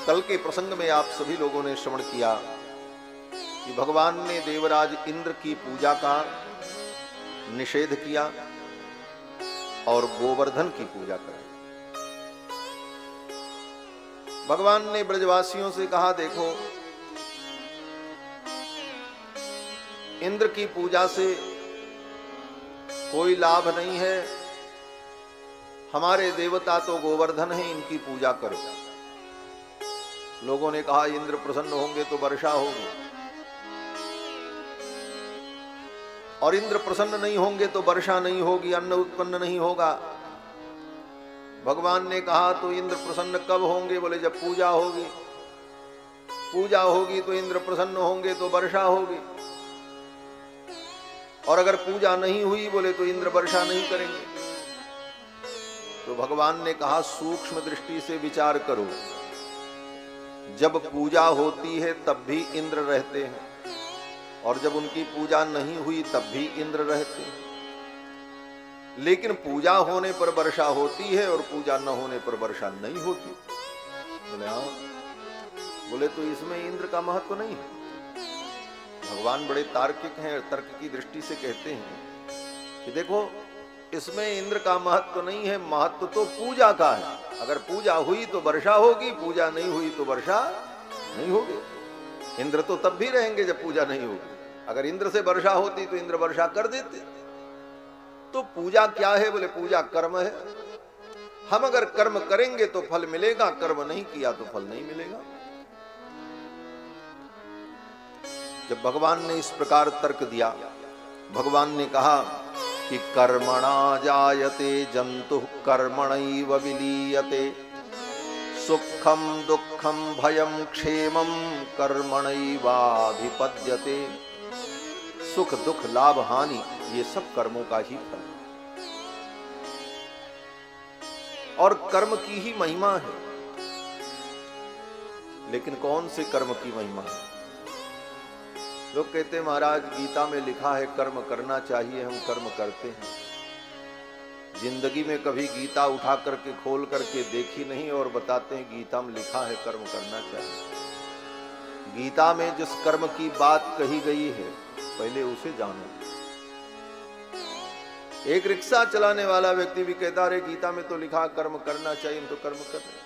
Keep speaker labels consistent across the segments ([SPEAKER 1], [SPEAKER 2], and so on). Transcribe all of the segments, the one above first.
[SPEAKER 1] कल के प्रसंग में आप सभी लोगों ने श्रवण किया कि भगवान ने देवराज इंद्र की पूजा का निषेध किया और गोवर्धन की पूजा कराई। भगवान ने ब्रजवासियों से कहा, देखो इंद्र की पूजा से कोई लाभ नहीं है, हमारे देवता तो गोवर्धन हैं, इनकी पूजा करो। लोगों ने कहा, इंद्र प्रसन्न होंगे तो वर्षा होगी, और इंद्र प्रसन्न नहीं होंगे तो वर्षा नहीं होगी, अन्न उत्पन्न नहीं होगा। भगवान ने कहा, तो इंद्र प्रसन्न कब होंगे? बोले जब पूजा होगी। पूजा होगी तो इंद्र प्रसन्न होंगे तो वर्षा होगी, और अगर पूजा नहीं हुई बोले तो इंद्र वर्षा नहीं करेंगे। तो भगवान ने कहा, सूक्ष्म दृष्टि से विचार करो, जब पूजा होती है तब भी इंद्र रहते हैं, और जब उनकी पूजा नहीं हुई तब भी इंद्र रहते हैं। लेकिन पूजा होने पर वर्षा होती है और पूजा न होने पर वर्षा नहीं होती। बोले हाँ। बोले तो इसमें इंद्र का महत्व नहीं है। भगवान बड़े तार्किक हैं, तर्क की दृष्टि से कहते हैं कि देखो इसमें इंद्र का महत्व नहीं है, महत्व तो पूजा का है। अगर पूजा हुई तो वर्षा होगी, पूजा नहीं हुई तो वर्षा नहीं होगी। इंद्र तो तब भी रहेंगे जब पूजा नहीं होगी। अगर इंद्र से वर्षा होती तो इंद्र वर्षा कर देते। तो पूजा क्या है? बोले पूजा कर्म है। हम अगर कर्म करेंगे तो फल मिलेगा, कर्म नहीं किया तो फल नहीं मिलेगा। जब भगवान ने इस प्रकार तर्क दिया, भगवान ने कहा कि कर्मणा जायते जंतु कर्मणैव विलीयते, सुखम दुखम भयम क्षेमम कर्मणैवाभिपद्यते। सुख दुख लाभ हानि ये सब कर्मों का ही फल, और कर्म की ही महिमा है। लेकिन कौन से कर्म की महिमा है? लोग कहते हैं महाराज गीता में लिखा है कर्म करना चाहिए, हम कर्म करते हैं। जिंदगी में कभी गीता उठा करके खोल करके देखी नहीं और बताते हैं गीता में लिखा है कर्म करना चाहिए। गीता में जिस कर्म की बात कही गई है पहले उसे जानो। एक रिक्शा चलाने वाला व्यक्ति भी कहता है गीता में तो लिखा कर्म करना चाहिए, हम तो कर्म कर रहे हैं।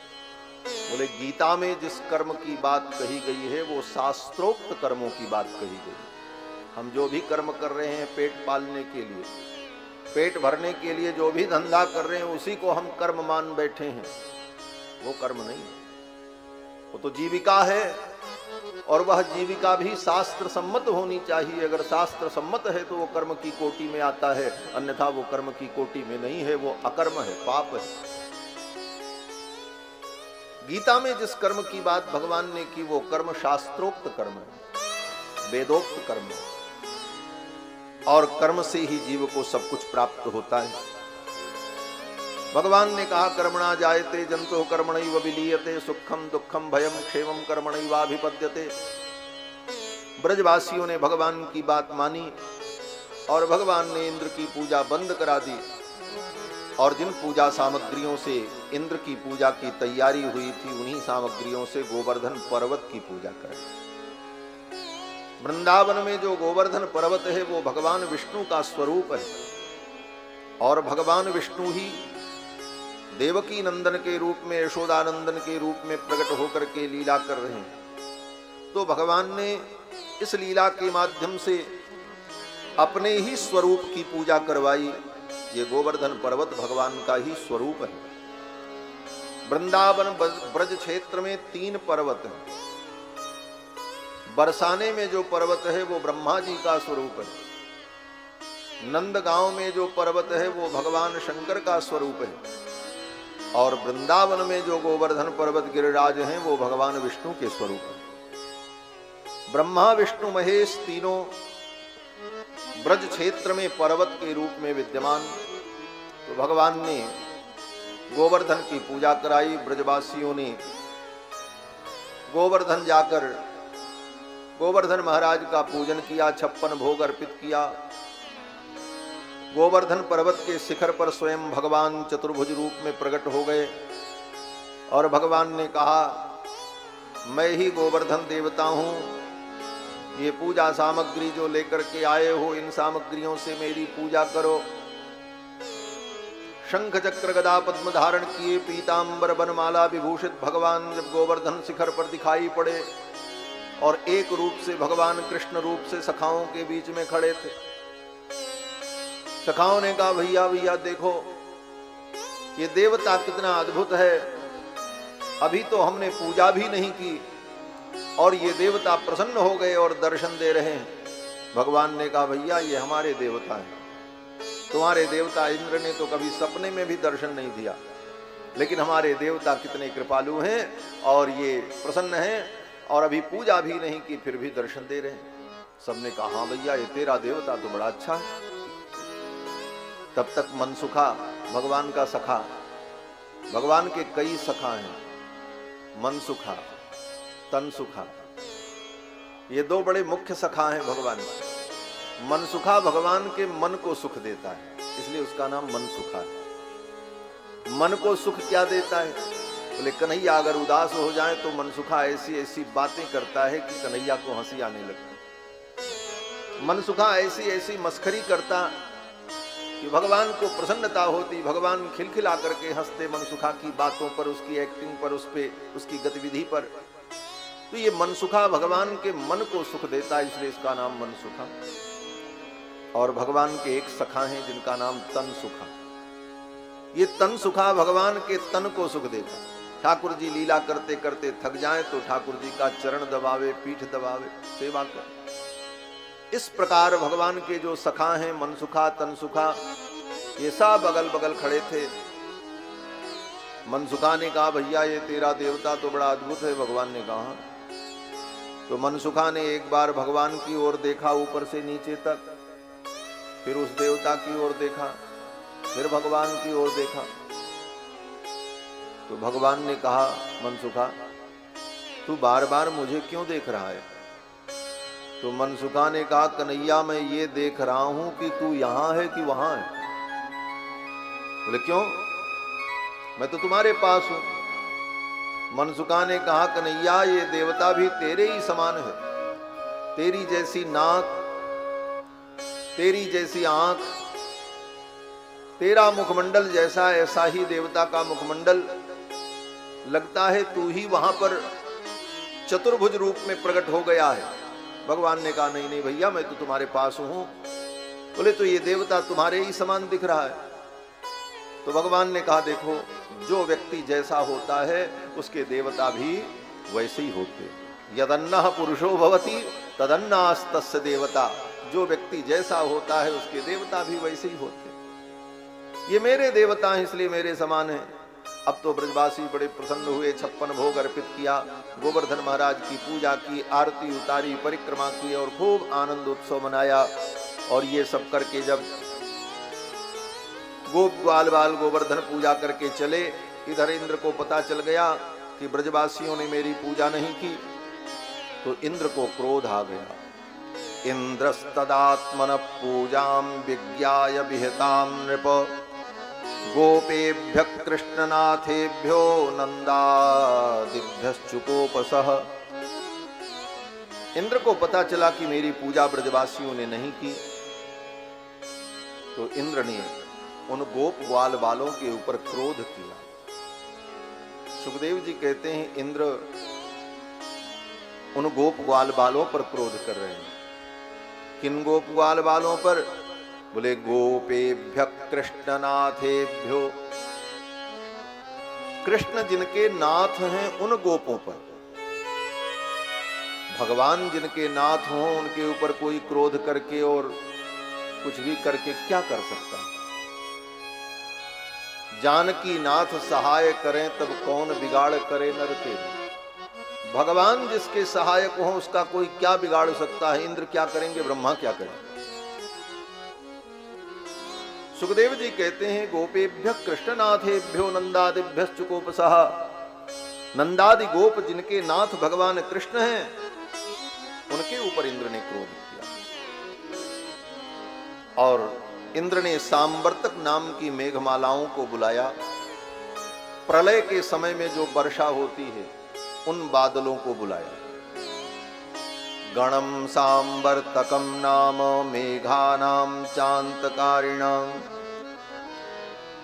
[SPEAKER 1] बोले गीता में जिस कर्म की बात कही गई है वो शास्त्रोक्त कर्मों की बात कही गई है। हम जो भी कर्म कर रहे हैं पेट पालने के लिए, पेट भरने के लिए जो भी धंधा कर रहे हैं उसी को हम कर्म मान बैठे हैं, वो कर्म नहीं है। वो तो जीविका है, और वह जीविका भी शास्त्र सम्मत होनी चाहिए। अगर शास्त्र सम्मत है तो वो कर्म की कोटि में आता है, अन्यथा वो कर्म की कोटि में नहीं है, वो अकर्म है, पाप है। गीता में जिस कर्म की बात भगवान ने की वो कर्म शास्त्रोक्त कर्म है, वेदोक्त कर्म है, और कर्म से ही जीव को सब कुछ प्राप्त होता है। भगवान ने कहा कर्मणा जायते जंतु कर्मणैव विलीयते, सुखम दुखम भयम क्षेमम कर्मणैवाभिपद्यते। ब्रजवासियों ने भगवान की बात मानी और भगवान ने इंद्र की पूजा बंद करा दी, और जिन पूजा सामग्रियों से इंद्र की पूजा की तैयारी हुई थी उन्हीं सामग्रियों से गोवर्धन पर्वत की पूजा करें। वृंदावन में जो गोवर्धन पर्वत है वो भगवान विष्णु का स्वरूप है, और भगवान विष्णु ही देवकी नंदन के रूप में, यशोदानंदन के रूप में प्रकट होकर के लीला कर रहे हैं। तो भगवान ने इस लीला के माध्यम से अपने ही स्वरूप की पूजा करवाई। ये गोवर्धन पर्वत भगवान का ही स्वरूप है। वृंदावन ब्रज क्षेत्र में 3 पर्वत हैं। बरसाने में जो पर्वत है वो ब्रह्मा जी का स्वरूप है। नंदगांव में जो पर्वत है वो भगवान शंकर का स्वरूप है, और वृंदावन में जो गोवर्धन पर्वत गिरिराज हैं वो भगवान विष्णु के स्वरूप है। ब्रह्मा विष्णु महेश तीनों ब्रज क्षेत्र में पर्वत के रूप में विद्यमान। तो भगवान ने गोवर्धन की पूजा कराई। ब्रजवासियों ने गोवर्धन जाकर गोवर्धन महाराज का पूजन किया, 56 भोग अर्पित किया। गोवर्धन पर्वत के शिखर पर स्वयं भगवान चतुर्भुज रूप में प्रकट हो गए, और भगवान ने कहा मैं ही गोवर्धन देवता हूं, ये पूजा सामग्री जो लेकर के आए हो इन सामग्रियों से मेरी पूजा करो। शंख चक्र गदा पद्म धारण किए पीतांबर वनमाला विभूषित भगवान जब गोवर्धन शिखर पर दिखाई पड़े और एक रूप से भगवान कृष्ण रूप से सखाओं के बीच में खड़े थे। सखाओं ने कहा भैया भैया देखो ये देवता कितना अद्भुत है, अभी तो हमने पूजा भी नहीं की और ये देवता प्रसन्न हो गए और दर्शन दे रहे हैं। भगवान ने कहा भैया ये हमारे देवता हैं, तुम्हारे देवता इंद्र ने तो कभी सपने में भी दर्शन नहीं दिया, लेकिन हमारे देवता कितने कृपालु हैं और ये प्रसन्न हैं और अभी पूजा भी नहीं की फिर भी दर्शन दे रहे हैं। सबने कहा हाँ भैया ये तेरा देवता तो बड़ा अच्छा है। तब तक मनसुखा भगवान का सखा, भगवान के कई सखा हैं, मनसुखा तनसुखा, ये दो बड़े मुख्य सखा हैं भगवान के। मनसुखा भगवान के मन को सुख देता है, इसलिए उसका नाम मनसुखा है। मन को सुख क्या देता है? बोले कन्हैया अगर उदास हो जाए तो मनसुखा ऐसी ऐसी बातें करता है कि कन्हैया को हंसी आने लगती। मनसुखा ऐसी ऐसी मस्खरी करता कि भगवान को प्रसन्नता होती, भगवान खिलखिला करके हंसते मनसुखा की बातों पर, उसकी एक्टिंग पर, उस पे उसकी गतिविधि पर। तो ये मनसुखा भगवान के मन को सुख देता है, इसलिए इसका नाम मनसुखा। और भगवान के एक सखा हैं जिनका नाम तनसुखा। ये तनसुखा भगवान के तन को सुख देता। ठाकुर जी लीला करते करते थक जाए तो ठाकुर जी का चरण दबावे, पीठ दबावे, सेवा कर। इस प्रकार भगवान के जो सखा हैं मनसुखा तनसुखा, ये सब अगल बगल खड़े थे। मनसुखा ने कहा भैया ये तेरा देवता तो बड़ा अद्भुत है। भगवान ने कहा। तो मनसुखा ने एक बार भगवान की ओर देखा ऊपर से नीचे तक, फिर उस देवता की ओर देखा, फिर भगवान की ओर देखा। तो भगवान ने कहा मनसुखा तू बार बार मुझे क्यों देख रहा है? तो मनसुखा ने कहा कन्हैया मैं ये देख रहा हूं कि तू यहां है कि वहां है। बोले क्यों? मैं तो तुम्हारे पास हूं। मनसुखा ने कहा कन्हैया ये देवता भी तेरे ही समान है, तेरी जैसी नाक, तेरी जैसी आंख, तेरा मुखमंडल जैसा ऐसा ही देवता का मुखमंडल। लगता है तू ही वहां पर चतुर्भुज रूप में प्रकट हो गया है। भगवान ने कहा नहीं नहीं भैया मैं तो तुम्हारे पास हूं। बोले तो ये देवता तुम्हारे ही समान दिख रहा है। तो भगवान ने कहा देखो जो व्यक्ति जैसा होता है उसके देवता भी वैसे ही होते। यदन्नः पुरुषो भवति तदन्नास्तस्य देवता। जो व्यक्ति जैसा होता है उसके देवता भी वैसे ही होते। ये मेरे देवता हैं इसलिए मेरे समान है। अब तो ब्रजवासी बड़े प्रसन्न हुए, 56 भोग अर्पित किया, गोवर्धन महाराज की पूजा की, आरती उतारी, परिक्रमा की और खूब आनंद उत्सव मनाया। और ये सब करके जब गोप ग्वाल बाल गोवर्धन पूजा करके चले, इधर इंद्र को पता चल गया कि ब्रजवासियों ने मेरी पूजा नहीं की। तो इंद्र को क्रोध आ गया। इंद्रस्तदात्मन पूजाम विज्ञाय विहिताम नृप गोपेभ्य कृष्णनाथेभ्यो नंदादिभ्यश्चुकोपसः। इंद्र को पता चला कि मेरी पूजा ब्रजवासियों ने नहीं की, तो इंद्र ने उन गोप ग्वाल बालों के ऊपर क्रोध किया। सुखदेव जी कहते हैं इंद्र उन गोप ग्वाल बालों पर क्रोध कर रहे हैं। किन गोप ग्वाल बालों पर? बोले गोपेभ्य कृष्णनाथेभ्यो। कृष्ण जिनके नाथ हैं उन गोपों पर। भगवान जिनके नाथ हों उनके ऊपर कोई क्रोध करके और कुछ भी करके क्या कर सकता है? जानकी नाथ सहाय करें तब कौन बिगाड़ करे नर के। भगवान जिसके सहायक हो उसका कोई क्या बिगाड़ सकता है? इंद्र क्या करेंगे, ब्रह्मा क्या करेंगे? सुखदेव जी कहते हैं गोपेभ्य कृष्णनाथेभ्यो नंदादिभ्यश्चुकोपसः। नंदादि गोप जिनके नाथ भगवान कृष्ण हैं उनके ऊपर इंद्र ने क्रोध किया। और इंद्र ने सांवर्तक नाम की मेघमालाओं को बुलाया। प्रलय के समय में जो वर्षा होती है उन बादलों को बुलाया। गणम सांवर्तकम नाम मेघानाम चांतकारिणाम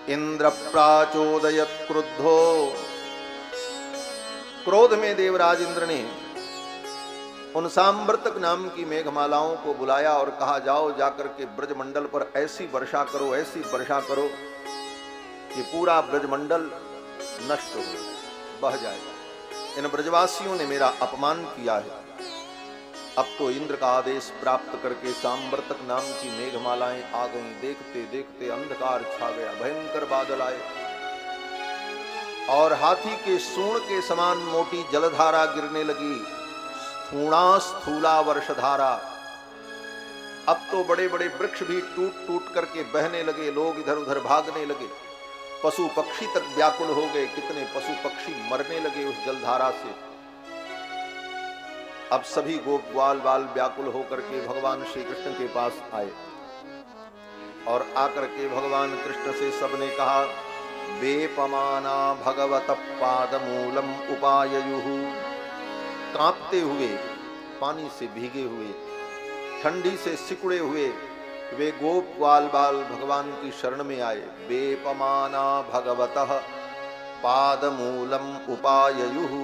[SPEAKER 1] इंद्र प्राचोदयत क्रुद्धो। क्रोध में देवराज इंद्र ने उन सांवर्तक नाम की मेघमालाओं को बुलाया और कहा, जाओ जाकर के ब्रजमंडल पर ऐसी वर्षा करो, ऐसी वर्षा करो कि पूरा ब्रजमंडल नष्ट हो, बह जाएगा। इन ब्रजवासियों ने मेरा अपमान किया है। अब तो इंद्र का आदेश प्राप्त करके सांवर्तक नाम की मेघमालाएं आ गईं। देखते देखते अंधकार छा गया, भयंकर बादल आए और हाथी के सूंड के समान मोटी जलधारा गिरने लगी, स्थूणा स्थूला वर्षधारा। अब तो बड़े बड़े वृक्ष भी टूट टूट करके बहने लगे, लोग इधर उधर भागने लगे, पशु पक्षी तक व्याकुल हो गए। कितने पशु पक्षी मरने लगे उस जलधारा से। अब सभी गोप ग्वाल बाल व्याकुल होकर के भगवान श्री कृष्ण के पास आए और आकर के भगवान कृष्ण से सबने कहा, वेपमाना भगवत पादमूलम उपाययुः। कांपते हुए, पानी से भीगे हुए, ठंडी से सिकुड़े हुए वे गोप ग्वाल बाल भगवान की शरण में आए। वेपमाना भगवतः पादमूलम उपाययुः।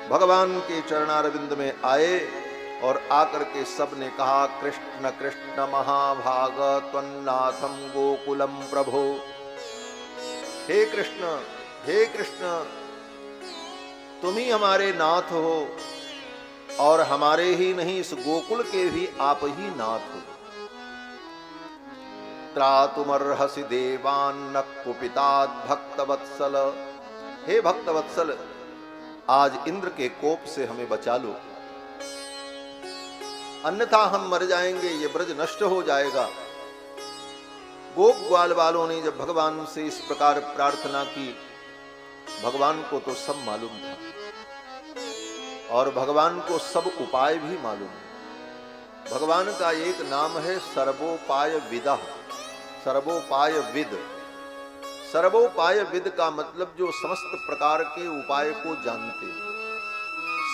[SPEAKER 1] भगवान के चरणारविंद में आए और आकर के सब ने कहा, कृष्ण कृष्ण महाभाग त्वन्नाथम गोकुलम प्रभो। हे कृष्ण तुम ही हमारे नाथ हो और हमारे ही नहीं इस गोकुल के भी आप ही नाथ हो। त्रातुमर्हसि देवान्न कुपितात् भक्तवत्सल। हे भक्तवत्सल, आज इंद्र के कोप से हमें बचा लो, अन्यथा हम मर जाएंगे, ये ब्रज नष्ट हो जाएगा। गोप ग्वाल बालों ने जब भगवान से इस प्रकार प्रार्थना की, भगवान को तो सब मालूम था और भगवान को सब उपाय भी मालूम है। भगवान का एक नाम है सर्वोपाय विदा, सर्वोपाय विद। सर्वोपाय विद का मतलब जो समस्त प्रकार के उपाय को जानते।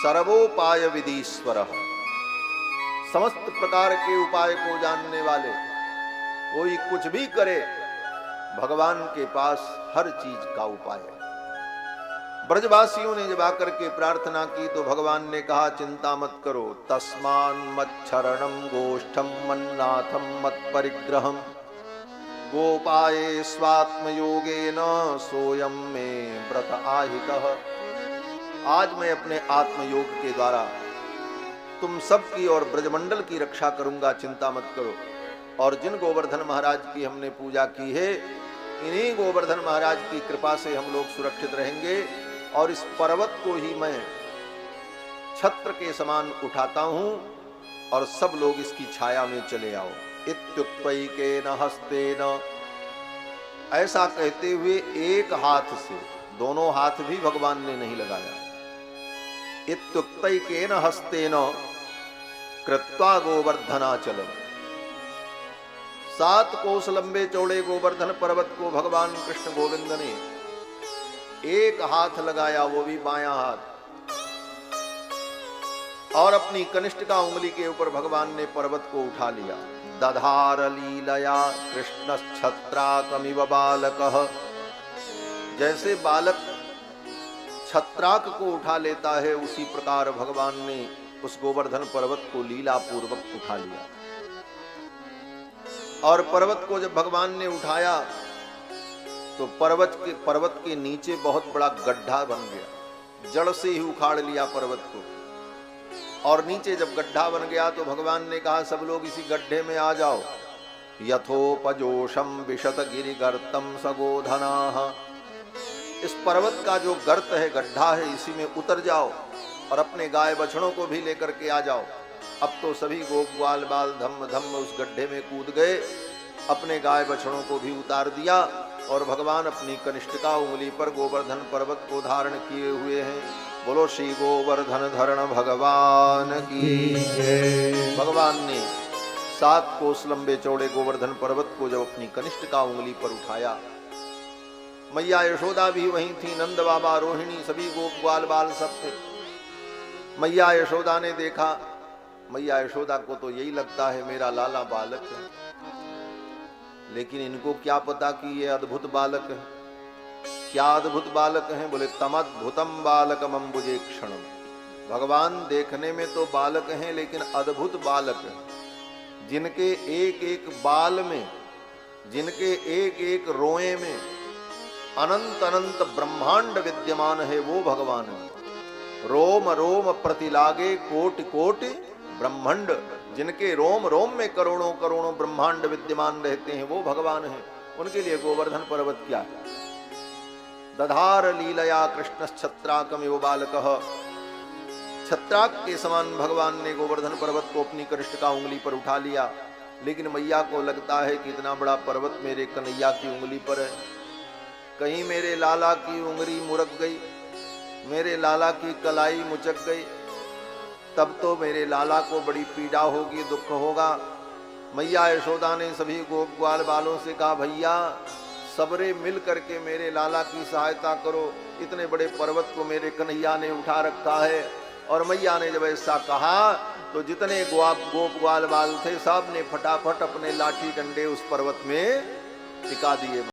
[SPEAKER 1] सर्वोपाय विदीश्वर, समस्त प्रकार के उपाय को जानने वाले। कोई कुछ भी करे, भगवान के पास हर चीज का उपाय है। ब्रजवासियों ने जब आकर के प्रार्थना की तो भगवान ने कहा, चिंता मत करो। तस्मान मच्छरणम गोष्ठम मन्नाथम मत परिग्रहम गोपाये स्वात्म योगेन सोयम में व्रत आहितः। आज मैं अपने आत्म योग के द्वारा तुम सबकी और ब्रजमंडल की रक्षा करूंगा, चिंता मत करो। और जिन गोवर्धन महाराज की हमने पूजा की है, इन्हीं गोवर्धन महाराज की कृपा से हम लोग सुरक्षित रहेंगे और इस पर्वत को ही मैं छत्र के समान उठाता हूं और सब लोग इसकी छाया में चले आओ। इत्युक्तैकेन हस्तेन, ऐसा कहते हुए एक हाथ से, दोनों हाथ भी भगवान ने नहीं लगाया। इत्युक्तैकेन हस्तेन कृत्वा गोवर्धनाचलम। 7 कोस लंबे चौड़े गोवर्धन पर्वत को भगवान कृष्ण गोविंद ने एक हाथ लगाया, वो भी बायां हाथ, और अपनी कनिष्ठिका उंगली के ऊपर भगवान ने पर्वत को उठा लिया। दधार लीलया कृष्ण छत्राकमिव बालकः। जैसे बालक छत्राक को उठा लेता है, उसी प्रकार भगवान ने उस गोवर्धन पर्वत को लीला पूर्वक उठा लिया। और पर्वत को जब भगवान ने उठाया तो पर्वत के नीचे बहुत बड़ा गड्ढा बन गया। जड़ से ही उखाड़ लिया पर्वत को, और नीचे जब गड्ढा बन गया तो भगवान ने कहा, सब लोग इसी गड्ढे में आ जाओ। यथोपजोषम विशत गिरिगर्तम सगोधनाः। इस पर्वत का जो गर्त है, गड्ढा है, इसी में उतर जाओ और अपने गाय बछड़ों को भी लेकर के आ जाओ। अब तो सभी गोप ग्वाल बाल धम धम उस गड्ढे में कूद गए, अपने गाय बछड़ों को भी उतार दिया और भगवान अपनी कनिष्ठिका उंगली पर गोवर्धन पर्वत को धारण किए हुए हैं। बोलो श्री गोवर्धन धरण भगवान की जय। भगवान ने 7 कोस लंबे चौड़े गोवर्धन पर्वत को जब अपनी कनिष्ठिका उंगली पर उठाया, मैया यशोदा भी वहीं थी, नंद बाबा, रोहिणी, सभी गोप ग्वाल बाल सब थे। मैया यशोदा ने देखा, मैया यशोदा को तो यही लगता है मेरा लाला बालक है, लेकिन इनको क्या पता कि ये अद्भुत बालक है। क्या अद्भुत बालक है? बोले तमद्भुतम बालकम अम्बुजे क्षणम। भगवान देखने में तो बालक हैं, लेकिन अद्भुत बालक हैं, जिनके एक एक बाल में, जिनके एक एक रोए में अनंत अनंत ब्रह्मांड विद्यमान है, वो भगवान है। रोम रोम प्रतिलागे कोटि कोटि ब्रह्मांड, जिनके रोम रोम में करोड़ों करोड़ों ब्रह्मांड विद्यमान रहते हैं, वो भगवान है। उनके लिए गोवर्धन पर्वत क्या है? दधार लीलया कृष्णश्छत्राकमिव बालकः। छत्राक के समान भगवान ने गोवर्धन पर्वत को अपनी कृष्ण का उंगली पर उठा लिया, लेकिन मैया को लगता है कि इतना बड़ा पर्वत मेरे कन्हैया की उंगली पर है, कहीं मेरे लाला की उंगली मुरक गई, मेरे लाला की कलाई मुचक गई, तब तो मेरे लाला को बड़ी पीड़ा होगी, दुख होगा। मैया यशोदा ने सभी गोप ग्वाल बालों से कहा, भैया सबरे मिल करके मेरे लाला की सहायता करो, इतने बड़े पर्वत को मेरे कन्हैया ने उठा रखा है। और मैया ने जब ऐसा कहा तो जितने गोप ग्वाल बाल थे, सब ने फटाफट अपने लाठी डंडे उस पर्वत में टिका दिए।